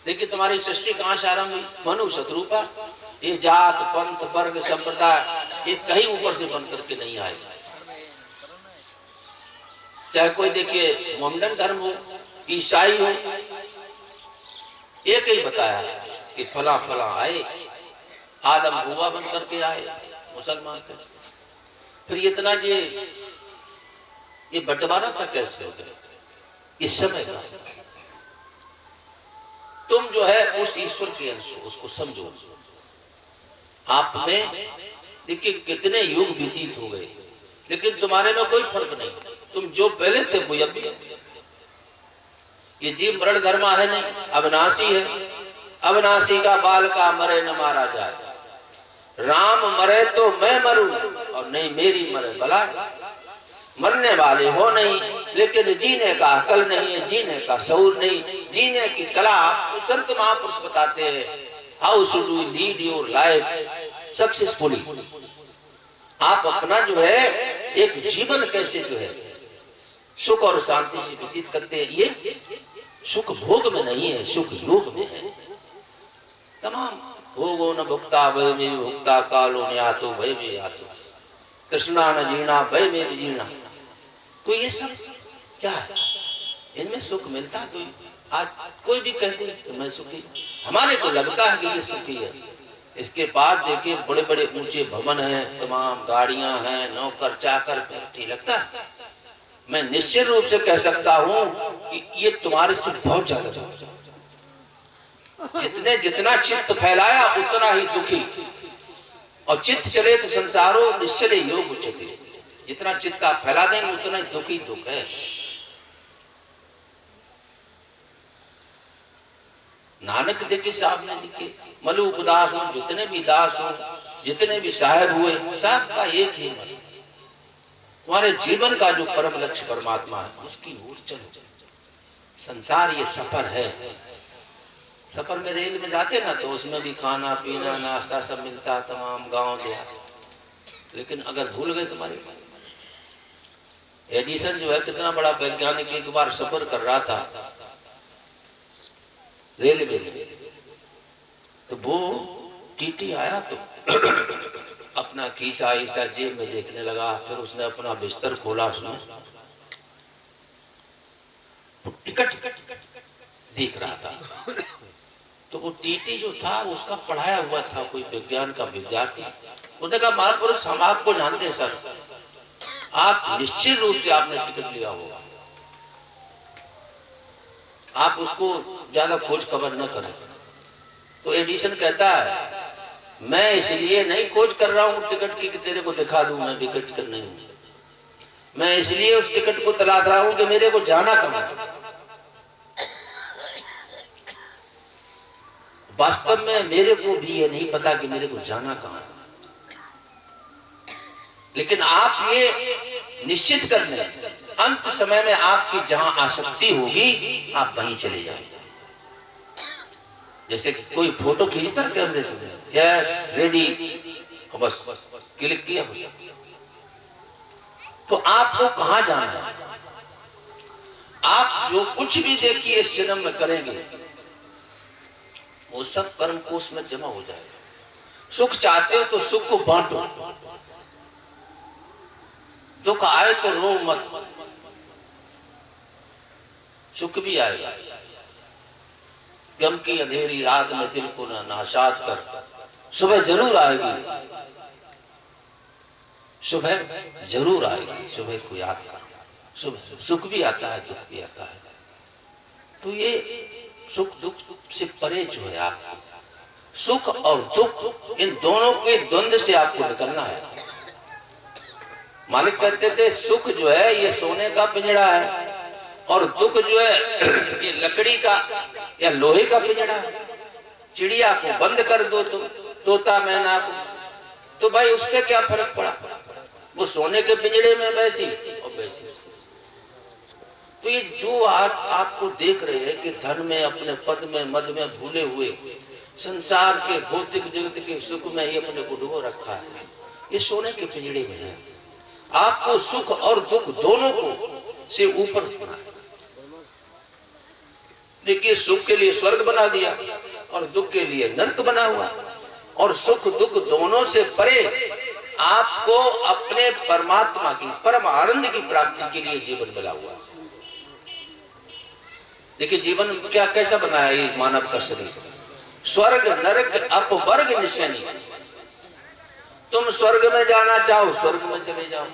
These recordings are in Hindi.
लेकिन तुम्हारी सृष्टि कहां से आरंभ हुई? मनु शत्रुपा। ये जात पंथ वर्ग संप्रदाय ये कहीं ऊपर से बन करके नहीं आए। चाहे कोई देखिए मोहम्मदन धर्म हो, ईसाई हो, एक ही बताया कि फला फला आए, आदम हुआ बन करके आए मुसलमान के। फिर इतना ये बंटवारा सा कैसे हो गया? इस समय का तुम जो है उस ईश्वर के अंश हो, उसको समझो। आप में देखिए कितने युग व्यतीत हो गए, लेकिन तुम्हारे में कोई फर्क नहीं। तुम जो पहले थे वो अब भी हो। ये जीव मरण धर्मा है नहीं, अविनाशी है। अविनाशी का बाल का मरे न मारा जाए। राम मरे तो मैं मरूं और नहीं मेरी मरे भला। मरने वाले हो नहीं, लेकिन जीने का अकल नहीं है, जीने का शऊर नहीं, जीने की कला। तो संत महापुरुष बताते हैं how should you lead your life successfully. आप अपना जो है एक जीवन कैसे जो है सुख और शांति से व्यतीत करते हैं। ये सुख भोग में नहीं है, सुख योग में है। तमाम भोगो न भुक्ता भय में भुक्ता, कालो न यातो भय में यातो, कृष्णा न जीर्णा भय में भी जीर्णा। तो ये सब क्या है? इनमें सुख मिलता है। तो आज कोई भी कहते हैं कि मैं सुखी, हमारे को लगता है कि ये सुखी है। इसके बाद देखिए बड़े बड़े ऊंचे भवन हैं, तमाम गाड़ियां हैं, नौकर चाकर, फैक्ट्री लगता है। मैं निश्चित रूप से कह सकता हूं कि ये तुम्हारे से बहुत ज्यादा। जितने जितना चित्त फैलाया उतना ही दुखी, और चित्त चले तो संसारो निश्चले योग उच्चते। जितना चित्त आप फैला देंगे उतना ही दुखी दुख है। नानक देखिए साहब ने लिखे मलूक दास हो, जितने भी दास हो, जितने भी साहेब हुए, सबका एक ही मन, तुम्हारे जीवन का जो परम लक्ष्य परमात्मा है उसकी ओर चलो। संसार ये सफर है। सफर में रेल में जाते ना तो उसमें भी खाना पीना नाश्ता सब मिलता, तमाम गांव देहात। लेकिन अगर भूल गए तुम्हारे, एडिसन जो है कितना बड़ा वैज्ञानिक, एक बार सफर कर रहा था रेलवे में, तो वो टीटी आया तो अपना खीसा ईसा जेब में देखने लगा। फिर उसने अपना बिस्तर खोला, उसमें टिकट देख रहा था। तो वो टीटी जो था उसका पढ़ाया हुआ था, कोई विज्ञान का विद्यार्थी। उसने कहा महापुरुष हम आपको जानते हैं सर, आप निश्चित रूप से आपने टिकट लिया होगा, आप उसको ज्यादा खोज खबर न करें। तो एडिसन कहता है मैं इसलिए नहीं खोज कर रहा हूं टिकट की कि तेरे को दिखा दूं मैं भी टिकट नहीं हूं, मैं इसलिए उस टिकट को तलाश रहा हूं कि मेरे को जाना कहां है। वास्तव में मेरे को भी ये नहीं पता कि मेरे को जाना कहां है, लेकिन आप ये निश्चित कर लें अंत समय में आपकी जहां आसक्ति होगी आप वहीं चले जाएंगे। जैसे कोई फोटो खींचता कैमरे से, यस रेडी, बस क्लिक किया, तो आपको कहां जाना है? आप जो कुछ भी देखिए इस जन्म में करेंगे वो सब कर्म कोश में जमा हो जाएगा। सुख चाहते हो तो सुख को बांटो, दुख आए तो रो मत, सुख भी आएगा। गम की अंधेरी रात में दिल को नाशाद कर, सुबह जरूर आएगी, सुबह जरूर आएगी, सुबह को याद कर। सुबह सुख भी आता है, दुख भी आता है। तो ये सुख दुख से परे जो है आपको, सुख और दुख इन दोनों के द्वंद्व से आपको निकलना है। मालिक कहते थे सुख जो है ये सोने का पिंजड़ा है और दुख जो है ये लकड़ी का या लोहे का पिंजड़ा है। चिड़िया को बंद कर दो तो तोता मैना को, तो भाई उस पर क्या फर्क पड़ा? वो सोने के पिंजड़े में बैसी और बैसी। तो ये जो आपको देख रहे हैं कि धन में, अपने पद में, मद में भूले हुए संसार के भौतिक जगत के सुख में ही अपने को डुबो रखा है, ये सोने के पिंजड़े में है। आपको सुख और दुख दोनों को से ऊपर होना है। देखिए सुख के लिए स्वर्ग बना दिया और दुख के लिए नरक बना हुआ, और सुख दुख दोनों से परे आपको अपने परमात्मा की परम आनंद की प्राप्ति के लिए जीवन मिला हुआ। देखिए जीवन क्या कैसा बनाया ये मानव का शरीर, स्वर्ग नरक अपवर्ग निशानी। तुम स्वर्ग में जाना चाहो स्वर्ग में चले जाओ,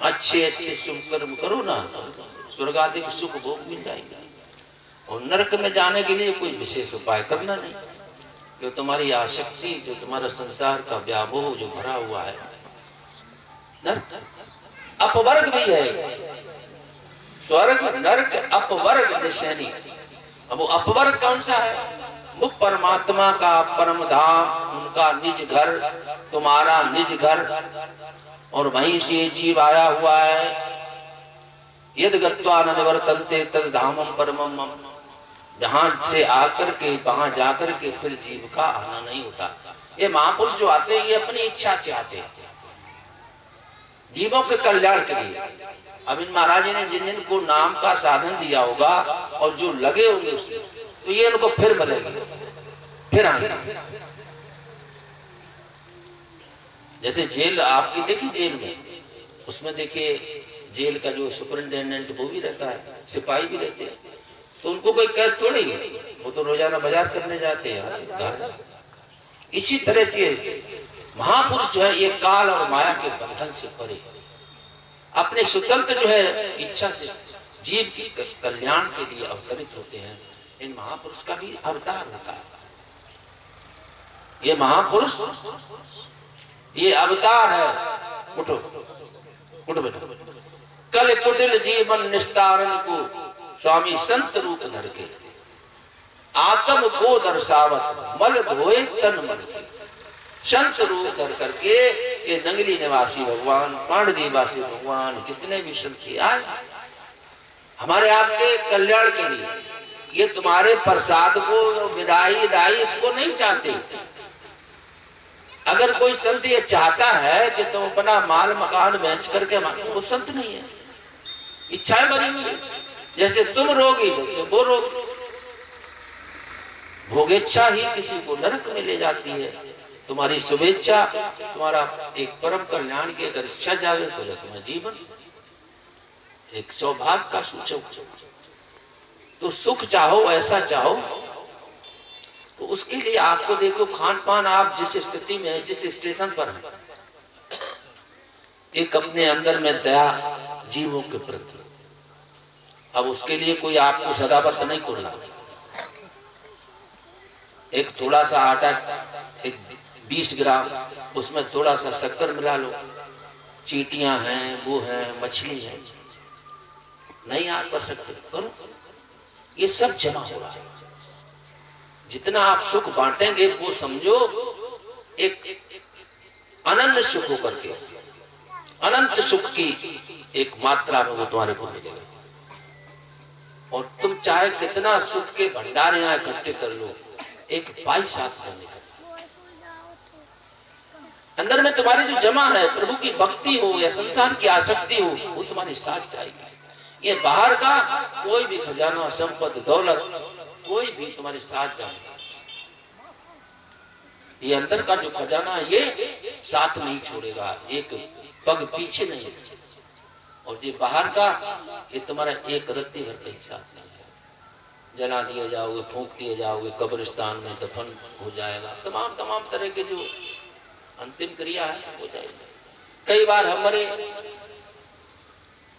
अच्छे अच्छे शुभ कर्म करो ना, स्वर्गाधिक सुख भोग मिल जाएगा। और नरक में जाने के लिए कोई विशेष उपाय करना नहीं, जो तुम्हारी आसक्ति, जो तुम्हारा संसार का व्यामोह जो भरा हुआ है, नरक अपवर्ग भी है। स्वर्ग नरक अपवर्ग निशानी। अब वो अपवर्ग कौन सा है? वो परमात्मा का परम धाम, उनका निज घर, तुम्हारा निज घर, और वहीं से जीव आया हुआ है। यद गत्वा न निवर्तन्ते तद धामम परमम मम। जहां से आकर के वहां जाकर के फिर जीव का आना नहीं होता। ये महापुरुष जो आते हैं ये अपनी इच्छा से आते हैं, जीवों के कल्याण के लिए। अब इन महाराज जी ने जिन जिन को नाम का साधन दिया होगा और जो लगे होंगे उसमें, तो ये इनको फिर मिलेंगे, फिर आएंगे। जैसे जेल आपकी देखी, जेल में उसमें देखिए जेल का जो सुपरिंटेंडेंट वो भी रहता है, सिपाही भी रहते हैं, तो उनको कोई कैद थोड़ी है, वो तो रोजाना बाजार करने जाते हैं घर। इसी तरह से महापुरुष जो है ये काल और माया के बंधन से परे अपने स्वतंत्र जो है इच्छा से जीव की कल्याण के लिए अवतरित होते हैं। इन महापुरुष का भी अवतार होता है। ये महापुरुष ये अवतार है। उठो उठो बेटो। कल कुटिल जीवन निस्तारण को स्वामी संत रूप धर के, आत्म को दर्शावत मल धोए तन मन के। संत रूप धर करके ये नंगली निवासी भगवान, पांडदी वासी भगवान, जितने भी संत आए हमारे आपके कल्याण के लिए। ये तुम्हारे प्रसाद को विदाई दाई इसको नहीं चाहते। अगर कोई संत ये चाहता है कि तुम अपना माल मकान बेच करके, वो संत नहीं है। इच्छाएं बनी हुई है, जैसे तुम रोगी वैसे वो रोगी। भोगेच्छा ही किसी को नरक में ले जाती है। तुम्हारी शुभेच्छा, तुम्हारा एक परम कल्याण की अगर इच्छा जागृत हो जाए, तुम्हारा जीवन एक सौभाग्य का सूचक। तो सुख चाहो, ऐसा चाहो, तो उसके लिए आपको देखो खान पान, आप जिस स्थिति में है, जिस स्टेशन पर है, एक अपने अंदर में दया जीवों के प्रति। अब उसके लिए कोई आपको सदाव्रत नहीं खोलना। एक थोड़ा सा आटा, एक 20 ग्राम, उसमें थोड़ा सा शक्कर मिला लो, चींटियां हैं, वो है, मछली है, नहीं आप कर सकते, करो। ये सब जमा हो रहा है। जितना आप सुख बांटेंगे वो समझो एक अनंत सुख होकर के, अनंत सुख की एक मात्रा में वो तुम्हारे को मिलेगा। और तुम चाहे कितना सुख के भंडार यहाँ इकट्ठे कर लो, एक पाई साथ करने का अंदर में तुम्हारी जो जमा है, प्रभु की भक्ति हो या संसार की आसक्ति हो, वो तुम्हारे साथ जाएगी। ये बाहर का कोई भी खजाना, संपत्ति, दौलत, कोई भी तुम्हारे साथ जाएगा। ये अंदर का जो खजाना है ये साथ नहीं छोड़ेगा, एक पग पीछे नहीं। और ये बाहर का ये तुम्हारा एक रत्ती भर का साथ नहीं है। जला दिए जाओगे, फूंक दिए जाओगे, कब्रिस्तान में दफन हो जाएगा, तमाम तरह के जो अंतिम क्रिया है हो जाएगी। कई बार हमारे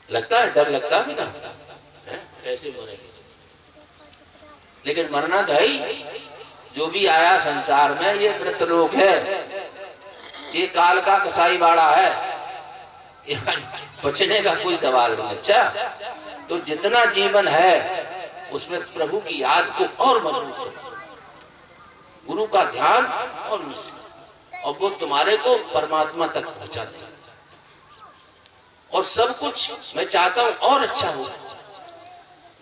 लगता है, डर लगता भी ना है, कैसे मरेंगे, लेकिन मरना तो है ही। जो भी आया संसार में ये मृतलोक है, ये काल का कसाई बाड़ा है, बचने का कोई सवाल नहीं। अच्छा, तो जितना जीवन है उसमें प्रभु की याद को और मजबूत करो, गुरु का ध्यान, और वो तुम्हारे को परमात्मा तक पहुंचा दे। और सब कुछ मैं चाहता हूं और अच्छा हो।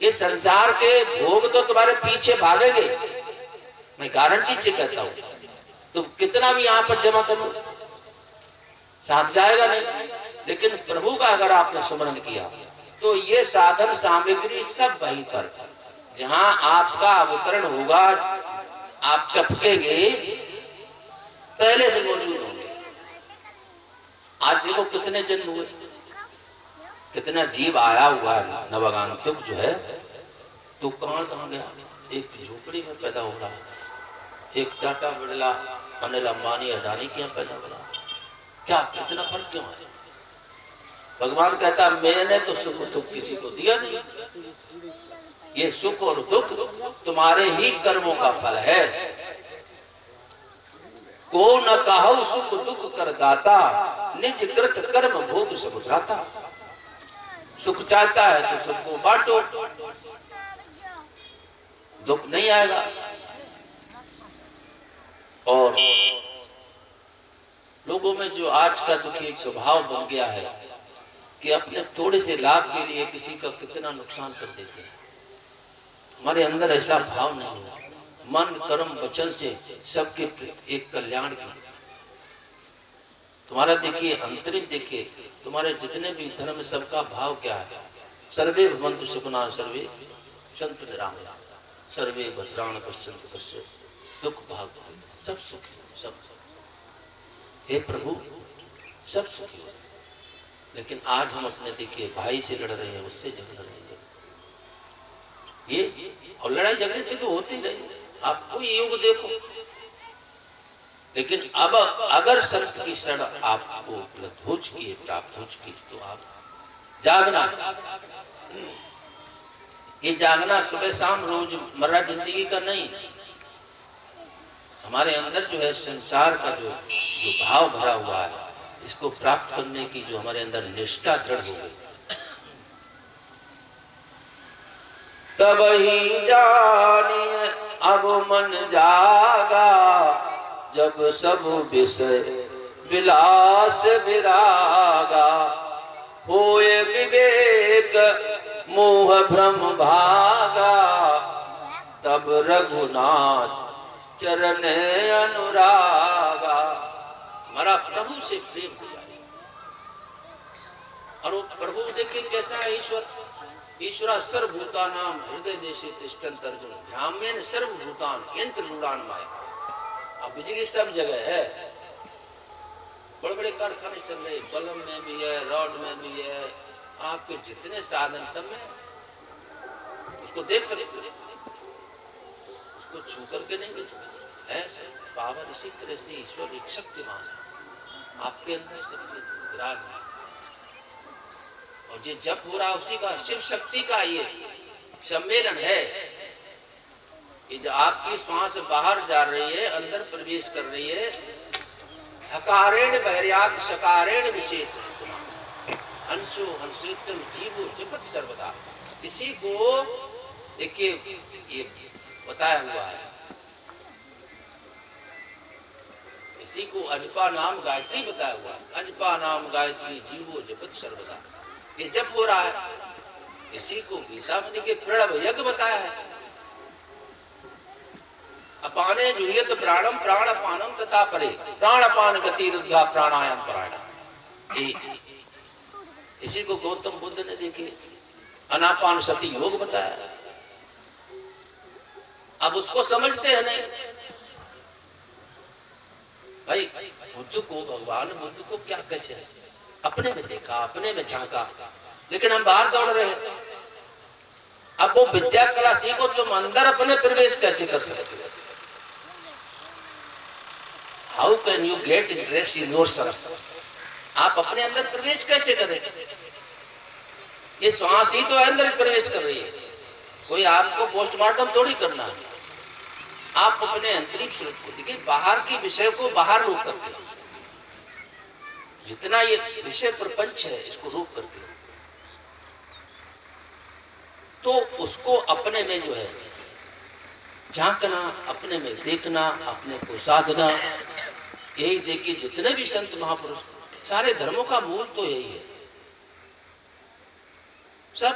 ये संसार के भोग तो तुम्हारे पीछे भागेंगे, मैं गारंटी से कहता हूं। तुम कितना भी यहां पर जमा करो, साथ जाएगा नहीं। लेकिन प्रभु का अगर आपने स्मरण किया तो ये साधन सामग्री सब वहीं पर, जहां आपका अवतरण होगा, आप टपकेंगे, पहले से मौजूद होंगे। आज देखो कितने जन्म हुए, कितना जीव आया हुआ है। नवागंतुक जो है तो कहां गया, एक झोपड़ी में पैदा हो रहा है, एक टाटा बिरला अनिल अंबानी अडानी के यहाँ पैदा हो रहा है। क्या कितना फर्क क्यों है? भगवान कहता मैंने तो सुख दुख किसी को दिया नहीं, ये सुख और दुख तुम्हारे ही कर्मों का फल है। को न कहु सुख दुख कर दाता, निज कृत कर्म भोग सब भ्राता। सुख चाहता है तो सबको बांटो, दुख नहीं आएगा। और लोगों में जो आज का दुखी एक स्वभाव बन गया है कि अपने थोड़े से लाभ के लिए किसी का कितना नुकसान कर देते हैं। हमारे अंदर ऐसा भाव नहीं है, मन कर्म वचन से सबके एक कल्याण की। तुम्हारा देखिए अंतरिम देखिए, तुम्हारे जितने भी धर्म सबका भाव क्या है, सर्वे भवन्तु सुखिनः सर्वे सन्तु निरामयाः सर्वे भद्राणि पश्यन्तु कश्चित् दुख भाग, सब सुखी सब। हे प्रभु सब सुखी हो। लेकिन आज हम अपने देखिए भाई से लड़ रहे हैं, उससे झगड़ रहे हैं, ये और लड़ाई झगड़े तो होती रही। आप कोई युग देखो, लेकिन अब अगर संत की शरण आपको उपलब्ध हो चुकी है, प्राप्त हो चुकी है, तो आप जागना। ये जागना सुबह शाम रोज मर्रा जिंदगी का नहीं, हमारे अंदर जो है संसार का जो भाव भरा हुआ है, इसको प्राप्त करने की जो हमारे अंदर निष्ठा दृढ़ हो गई, तब ही जानिए अब मन जागा, जब सब विषय विलास विरागा, होए विवेक मोह भ्रम भागा, तब रघुनाथ चरण अनुरागा। हमारा प्रभु से प्रेम हो जाए। और वो प्रभु देखिए कैसा है ईश्वर, ईश्वरा सर्वभूतानां हृदय देशे तिष्ठन्ति अर्जुन, ध्यान सर्वभूतान यंत्र रूढ़ान माया। अब बिजली सब जगह है, बड़े बड़े कारखाने चल रहे, बल्ब में भी है, रॉड में भी है, आपके जितने साधन सब में उसको देख सकते, उसको छू करके नहीं देख। ऐसे पावर इसी तरह से ईश्वर एक शक्तिमान है, आपके अंदर सबके विराज है। और ये जप हो रहा उसी का, शिव शक्ति का ये सम्मेलन है। ये जो आपकी श्वास बाहर जा रही है, अंदर प्रवेश कर रही है, हकारेण बहर्यात शकारेण विशेष हंसो हंसितम जीवो जगत सर्वदा। इसी को देखिए ये बताया हुआ है, इसी को अजपा नाम गायत्री बताया हुआ है। अजपा नाम गायत्री जीवो जगत सर्वदा, ये जप हो रहा है। इसी को गीता में देखिए प्रणव यज्ञ बताया है। अपाने जुह्यत प्राणम प्राण अपानम तथा परे प्राण अपान गति रुद्धा प्राणायाम प्राणायाम। इसी को गौतम बुद्ध ने देखिए अनापान सती योग बताया। अब उसको समझते हैं नहीं भाई। बुद्ध को, भगवान बुद्ध को क्या कैसे है, अपने में देखा, अपने में झांका, लेकिन हम बाहर दौड़ रहे हैं। अब वो विद्या कला सीखो, तुम अंदर अपने प्रवेश कैसे कर सकते हो? How can you get interest in yourself? आप अपने अंदर प्रवेश कैसे करें? ये श्वास ही तो अंदर प्रवेश कर रही है, कोई आपको पोस्टमार्टम थोड़ी करना है। आप अपने अंतरिम स्वरूप को देखिए, बाहर की विषय को बाहर रोक करके, जितना ये विषय प्रपंच है इसको रोक करके, तो उसको अपने में जो है झांकना, अपने में देखना, अपने को साधना। यही देखिए जितने भी संत महापुरुष, सारे धर्मों का मूल तो यही है। सब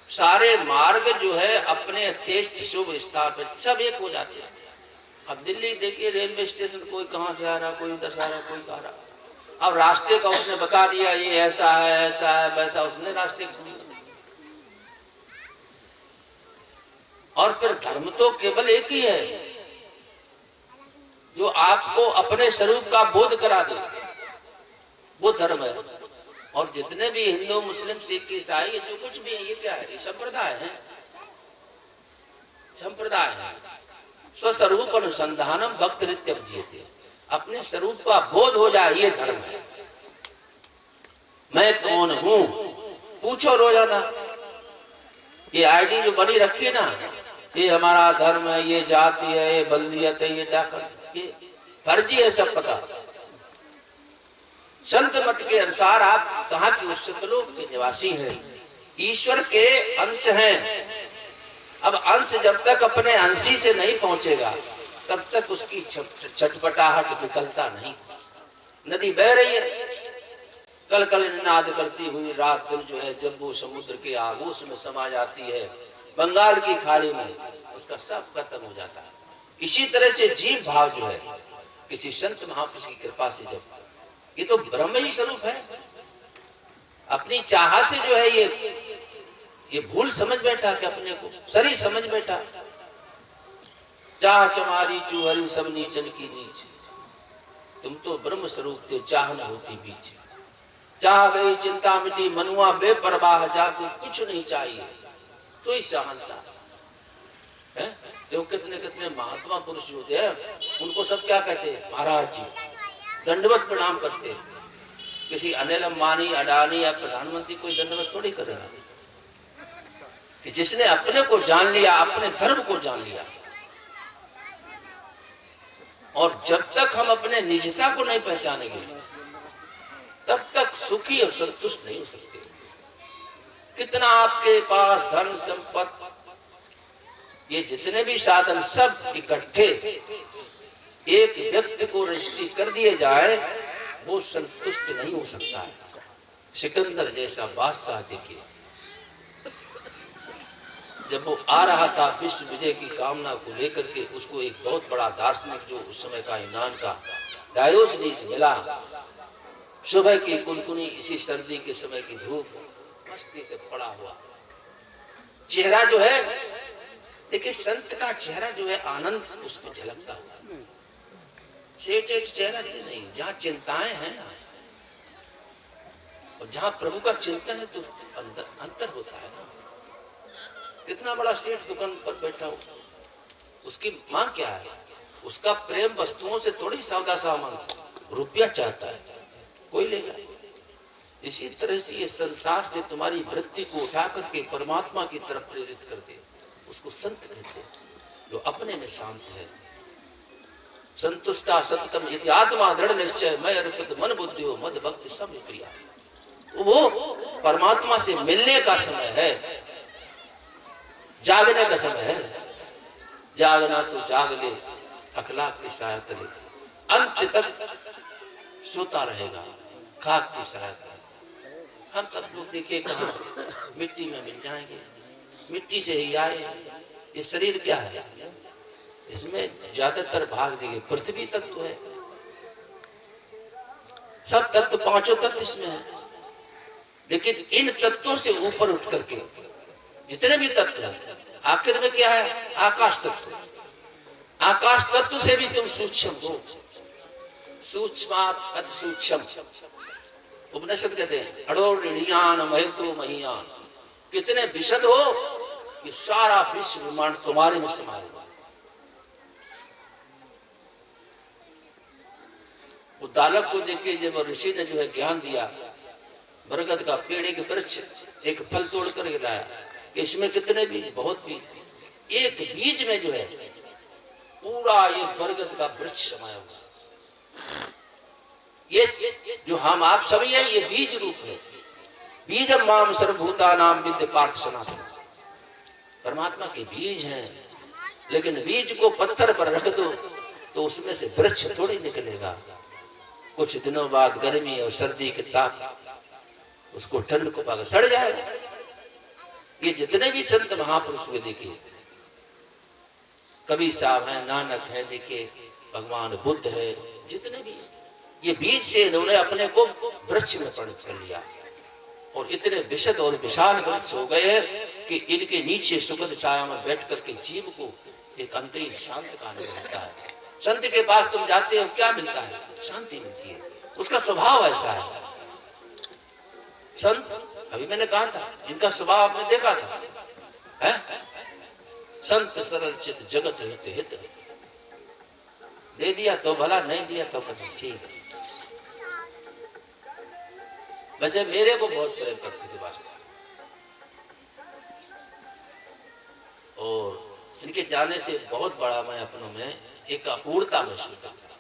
सारे मार्ग जो है अपने यथेष्ट शुभ स्थान पर सब एक हो जाते हैं। अब दिल्ली देखिए रेलवे स्टेशन, कोई कहां से आ रहा, कोई उधर से आ रहा, कोई आ रहा। अब रास्ते का उसने बता दिया, ये ऐसा है वैसा, उसने रास्ते का और फिर धर्म तो केवल एक ही है, जो आपको अपने स्वरूप का बोध करा दे, वो धर्म है। और जितने भी हिंदू, मुस्लिम, सिख, ईसाई, जो कुछ भी है, ये क्या है? ये संप्रदाय है, संप्रदाय है। स्वस्वरूप अनुसंधानम भक्त नित्यम जीते, अपने स्वरूप का बोध हो जाए, ये धर्म है। मैं कौन हूं पूछो रोजाना। ये आईडी जो बनी रखी है ना, ये हमारा धर्म है, ये जाति है, ये बल्दियत है, ये डाकर, ये फर्जी है, सब पता। संत मत के अनुसार आप कहां की उस सतलोक के निवासी हैं, ईश्वर के अंश हैं। अब अंश जब तक अपने अंशी से नहीं पहुंचेगा, तब तक उसकी छटपटाहट निकलता नहीं। नदी बह रही है, कल कल निनाद करती हुई रात दिन जो है, जब वो समुद्र के आगोश में समा जाती है, बंगाल की खाड़ी में, उसका सब खत्म हो जाता है। इसी तरह से जीव भाव जो है, किसी संत महापुरुष की कृपा से, जब ये तो ब्रह्म ही स्वरूप है, अपनी चाह से जो है ये भूल समझ बैठा कि अपने को सरी समझ बैठा। चाह चमारी चूहरी सब नीचन की नीच, तुम तो ब्रह्म स्वरूप थे, चाह न होती बीच। चाह गई चिंता मिटी, मनुआ बेपरवाह, जाको कुछ नहीं चाहिए तो ही सहनसार है। जो कितने कितने महात्मा पुरुष होते हैं, उनको सब क्या कहते हैं? महाराज जी, दंडवत प्रणाम करते हैं। किसी अनिल अंबानी, अडानी या प्रधानमंत्री कोई दंडवत थोड़ी करेगा। कि जिसने अपने को जान लिया, अपने धर्म को जान लिया, और जब तक हम अपने निजता को नहीं पहचानेंगे, तब तक सुखी और संतुष्ट नहीं हो सकते। कितना आपके पास धन संपत्ति, ये जितने भी साधन सब इकट्ठे एक व्यक्ति को रजिस्ट्री कर दिए जाए, वो संतुष्ट नहीं हो सकता है। सिकंदर जैसा बादशाह देखिए, जब वो आ रहा था विश्व विजय की कामना को लेकर के, उसको एक बहुत बड़ा दार्शनिक जो उस समय का यूनान का डायोजनीस मिला। सुबह की कुनकुनी इसी सर्दी के समय की धूप, मस्ती से पड़ा हुआ चेहरा जो है, देखिए संत का चेहरा जो है आनंद उसको झलकता हुआ, सेटेड चेहरा नहीं। जहाँ चिंताएं हैं ना, और जहाँ प्रभु का चिंतन है, तो अंदर अंतर होता है ना। कितना बड़ा सेठ दुकान पर बैठा हो, उसकी मांग क्या है? उसका प्रेम वस्तुओं से थोड़ी सौदा सामान से, रुपया चाहता है, कोई लेगा। इसी तरह से ये संसार से तुम्हारी वृत्ति को उठा करके परमात्मा की तरफ प्रेरित कर दे, उसको संत कहते हैं, जो अपने में शांत है। संतुष्टा सततम इति आत्मा दृढ़ निश्चय, मैं अर्पित मन बुद्धि हो मद भक्ति सब प्रिया। वो परमात्मा से मिलने का समय है, जागने का समय है। जागना तो जाग ले, अखलाक की सहायता ले, अंत तक सोता रहेगा खाक की सहायता। हम सब लोग देखिए कहाँ मिट्टी में मिल जाएंगे, मिट्टी से ही आए। ये शरीर क्या है? इसमें ज्यादातर भाग देखिए पृथ्वी तत्व है, सब तत्व, पांचों तत्व इसमें है। लेकिन इन तत्वों से ऊपर उठ करके जितने भी तत्व हैं, आखिर में क्या है? आकाश तत्व। आकाश तत्व से भी तुम सूक्ष्म हो, सूक्ष्मात् अति सूक्ष्म। उपनिषद कहते हैं अड़ोरियान महतो महियान, कितने विशद हो कि सारा विश्व ब्रह्मांड तुम्हारे में समाया हुआ। वो बालक को देख के जब ऋषि ने जो है ज्ञान दिया, बरगद का पेड़ एक वृक्ष एक फल तोड़ कर लाया, इसमें कितने बीज? बहुत बीज। एक बीज में जो है पूरा ये बरगद का वृक्ष समाया हुआ। ये जो हम आप सभी हैं, ये बीज रूप है। बीजम माम सर्वभूतानां विद्य पार्थ सनातन, परमात्मा के बीज हैं। लेकिन बीज को पत्थर पर रख दो तो उसमें से वृक्ष थोड़ी निकलेगा। कुछ दिनों बाद गर्मी और सर्दी के ताप उसको ठंड को पाकर सड़ जाएगा। ये जितने भी संत महापुरुष हुए देखिए, कबीर साहब हैं, नानक है, देखिए भगवान बुद्ध है, जितने भी ये बीज से इन्होंने अपने को वृक्ष में परिणत कर लिया और इतने विशद और विशाल वृक्ष हो गए हैं कि इनके नीचे सुगंध छाया में बैठ करके जीव को एक अंतरिम शांत का अनुभव होता है। संत के पास तुम जाते हो, क्या मिलता है? शांति मिलती है। उसका स्वभाव ऐसा है। संत, अभी मैंने कहा था, जिनका स्वभाव आपने देखा था, है? संत सरल चित जगत हित हित, दे दिया तो भला, नहीं दिया तो कभी ठीक। वैसे मेरे को बहुत प्रेम करते थे वास्तव, और इनके जाने से बहुत बड़ा मैं अपनों में एक अपूर्णता महसूस करता।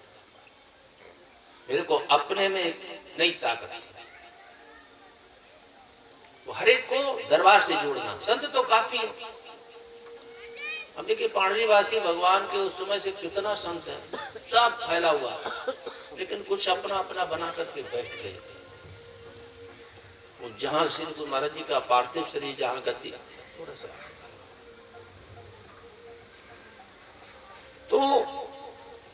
मेरे को अपने में एक नई ताकत थी। वो हर एक को दरबार से जोड़ना। संत तो काफी है। अब देखिए पांडरीवासी भगवान के उस समय से कितना संत है, सब फैला हुआ, लेकिन कुछ अपना अपना बना करके बैठ गए। वो जहां श्री गुरु महाराज जी का पार्थिव शरीर जहां गति, थोड़ा सा तो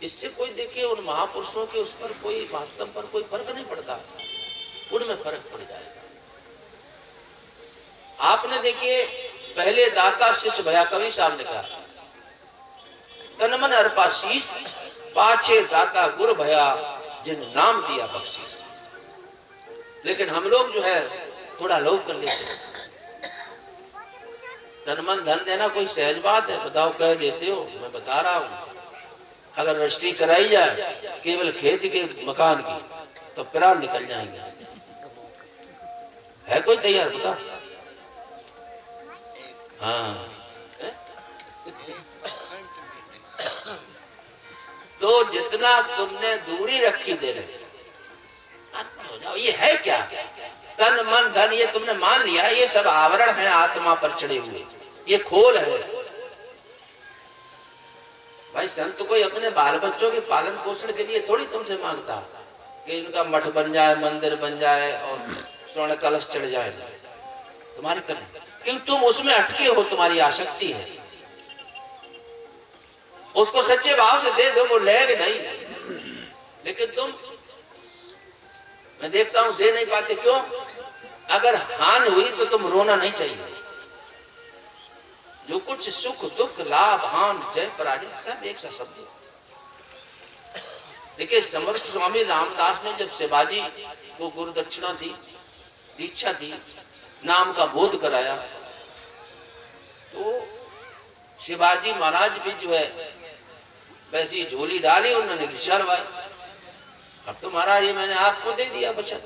इससे कोई देखिए उन महापुरुषों के उस पर कोई वास्तव पर कोई फर्क नहीं पड़ता, उनमें फर्क पड़ जाएगा। आपने देखिए पहले दाता शिष्य भया, कवि साहब ने कहा तन मन अर्पा शीश, पाछे दाता गुरु भया जिन नाम दिया बख्शीश। लेकिन हम लोग जो है थोड़ा लोभ कर लेते हैं। तन मन धन देना कोई सहज बात है? बताओ, कह देते हो। मैं बता रहा हूं, अगर रजिस्ट्री कराई जाए केवल खेती के मकान की तो प्राण निकल जाएंगे। है कोई तैयार? बता। हाँ, तो जितना तुमने दूरी रखी दे रहे, ये है क्या? तन मन धन ये तुमने मान लिया, ये सब आवरण है आत्मा पर चढ़े हुए, ये खोल है। भाई संत कोई अपने बाल बच्चों के पालन पोषण के लिए थोड़ी तुमसे मांगता कि इनका मठ बन जाए, मंदिर बन जाए और स्वर्ण कलश चढ़ जाए तुम्हारे करने, क्योंकि तुम उसमें अटके हो, तुम्हारी आसक्ति है। उसको सच्चे भाव से दे दो, वो लेग नहीं। लेकिन तुम, मैं देखता हूं, दे नहीं पाते। क्यों? अगर हानि हुई तो तुम रोना नहीं चाहिए। जो कुछ सुख दुख लाभ हान जय पराजय सब एक सा शब्द। देखिए समर्थ स्वामी रामदास ने जब शिवाजी को गुरु दक्षिणा दी, दीक्षा दी, नाम का बोध कराया, तो शिवाजी महाराज भी जो है वैसी झोली डाली, उन्होंने चल भाई अब तो महाराज ये मैंने आपको दे दिया बच्चा,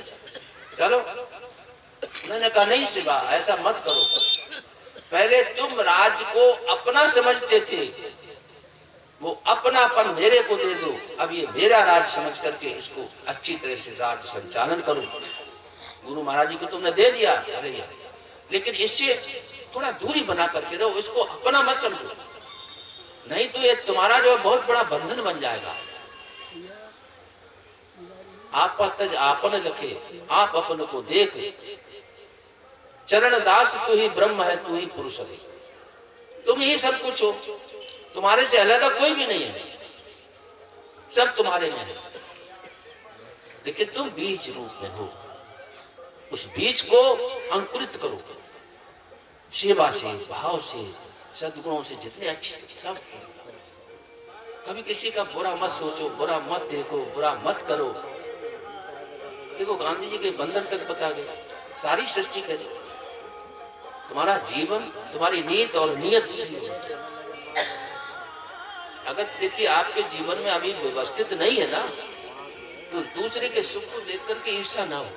चलो। उन्होंने कहा नहीं शिवा, ऐसा मत करो। पहले तुम राज को अपना समझते थे, वो अपनापन मेरे को दे दो। अब ये मेरा राज समझ करके इसको अच्छी तरह से राज संचालन करो। गुरु महाराज जी को तुमने दे दिया, अरे लेकिन इससे थोड़ा दूरी बना करके रहो, इसको अपना मत समझो, नहीं तो ये तुम्हारा जो है बहुत बड़ा बंधन बन जाएगा। आप तज आपन लखे, आप अपन को देख, चरण दास तू ही ब्रह्म है, तू ही पुरुष है। तुम ही सब कुछ हो, तुम्हारे से अलग कोई भी नहीं है, सब तुम्हारे में है। लेकिन तुम बीज रूप में हो, उस बीज को अंकुरित करो सेवा से, भाव से, सद्गुणों से, जितने अच्छे सब। कभी किसी का बुरा मत सोचो, बुरा मत देखो, बुरा मत करो। देखो गांधी जी के बंधन तक बता गए, सारी सृष्टि करी। तुम्हारा जीवन तुम्हारी नीत और नियत से, अगर देखिए आपके जीवन में अभी व्यवस्थित नहीं है ना, तो दूसरे के सुख को देख करके ईर्ष्या ना हो।